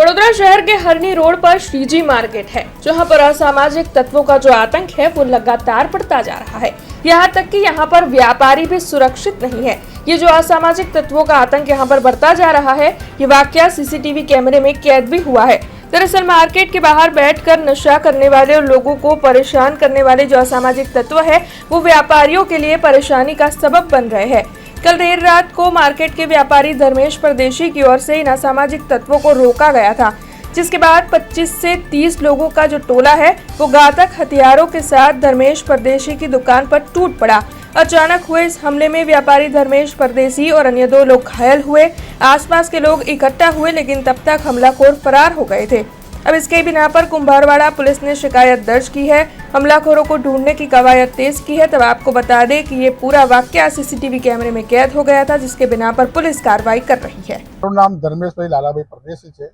वडोदरा शहर के हरनी रोड पर श्रीजी मार्केट है, जहां पर असामाजिक तत्वों का जो आतंक है वो लगातार बढ़ता जा रहा है। यहाँ तक कि यहाँ पर व्यापारी भी सुरक्षित नहीं है। ये जो असामाजिक तत्वों का आतंक यहाँ पर बढ़ता जा रहा है, ये वाकया सीसीटीवी कैमरे में कैद भी हुआ है। दरअसल मार्केट के बाहर बैठकर नशा करने वाले और लोगों को परेशान करने वाले जो असामाजिक तत्व है वो व्यापारियों के लिए परेशानी का सबब बन रहे हैं। कल देर रात को मार्केट के व्यापारी धर्मेश परदेशी की ओर से इन असामाजिक तत्वों को रोका गया था, जिसके बाद 25 से 30 लोगों का जो टोला है वो घातक हथियारों के साथ धर्मेश परदेशी की दुकान पर टूट पड़ा। अचानक हुए इस हमले में व्यापारी धर्मेश परदेशी और अन्य 2 लोग घायल हुए। आसपास के लोग इकट्ठा हुए, लेकिन तब तक हमलाखोर फरार हो गए थे। अब इसके बिना पर कुंभारवाड़ा पुलिस ने शिकायत दर्ज की है। हमलाखोरों को ढूंढने की कवायद तेज की है। तब आपको बता दें कि ये पूरा वाकया सीसीटीवी कैमरे में कैद हो गया था, जिसके बिना पर पुलिस कार्रवाई कर रही है। મારું નામ ધર્મેશભાઈ લાલાભાઈ પરદેશી છે।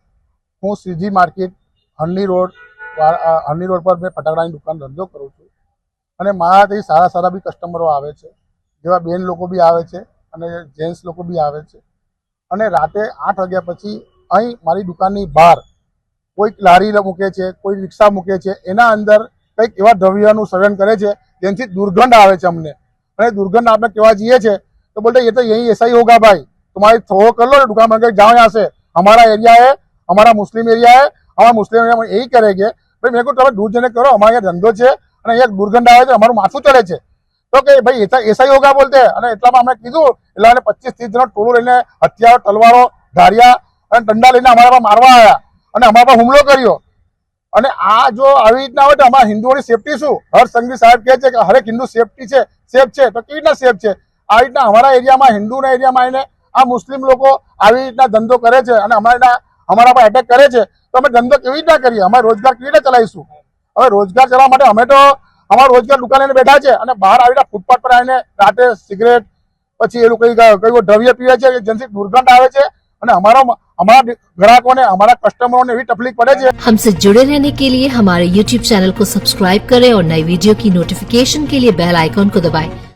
હું સીજી માર્કેટ હરની રોડ પર મેં ફટાકડાની દુકાન ધંધો કરું છું અને મારાથી સારા બી કસ્ટમરો આવે છે, જેવા બેન લોકો બી આવે છે અને જેન્ટ્સ લોકો બી આવે છે। અને રાતે 8 વાગ્યા પછી અહીં મારી દુકાનની બહાર કોઈ લારી મૂકે છે, કોઈ રિક્ષા મૂકે છે, એના અંદર કંઈક એવા દ્રવ્યનું સેવન કરે છે જેનાથી दुर्गंध આવે છે અમને। અને दुर्गंध આપણે કહેવા જઈએ છે तो बोलते ये तो यही ऐसा ही होगा भाई, तुम्हारी थोड़ा कर लो दुकान बंद कर जाओ यहाँ से, हमारा एरिया है, हमारा मुस्लिम एरिया है, हमारा मुस्लिम एरिया में यही करेंगे भाई। मेरे को તમે दूर जने करो, हमारे यहाँ धंधो है અને અહીંયા दुर्गंध આવે છે, અમારું માથું ચડે છે। તો કે ભાઈ ऐसा ही होगा बोलते અને એટલામાં અમે કીધું એટલે 25-30 જણ ટોળું લઈને હથિયાર, તલવારો, ધારિયા અને ડંડા લઈને અમારા પર મારવા આવ્યા અને અમારા પર હુમલો કર્યો। અને આ જો આવી રીતના હોય તો અમારા હિન્દુઓની સેફટી શું? હર્ષ સંઘવી સાહેબ કહે છે કે હરેક હિન્દુ સેફટી છે, સેફ છે, તો કેવી રીતના સેફ છે? આ રીતના અમારા એરિયામાં, હિન્દુના એરિયામાં આવીને આ મુસ્લિમ લોકો આવી રીતના ધંધો કરે છે અને અમારા પર એટેક કરે છે, તો અમે ધંધો કેવી રીતના કરીએ? અમે રોજગાર કેવી રીતે ચલાવીશું? હવે રોજગાર ચલાવવા માટે અમે તો અમારા રોજગાર દુકાન લઈને બેઠા છે અને બહાર આવીને ફૂટપાથ પર આવીને રાતે સિગરેટ પછી એ લોકો કઈ દ્રવ્ય પીવે છે જેનાથી દુર્ગંધ આવે છે અને हमारा ग्राहकों ने, हमारा कस्टमरों ने भी तकलीफ पड़े है। हमसे जुड़े रहने के लिए हमारे YouTube चैनल को सब्सक्राइब करें और नई वीडियो की नोटिफिकेशन के लिए बेल आइकॉन को दबाएं।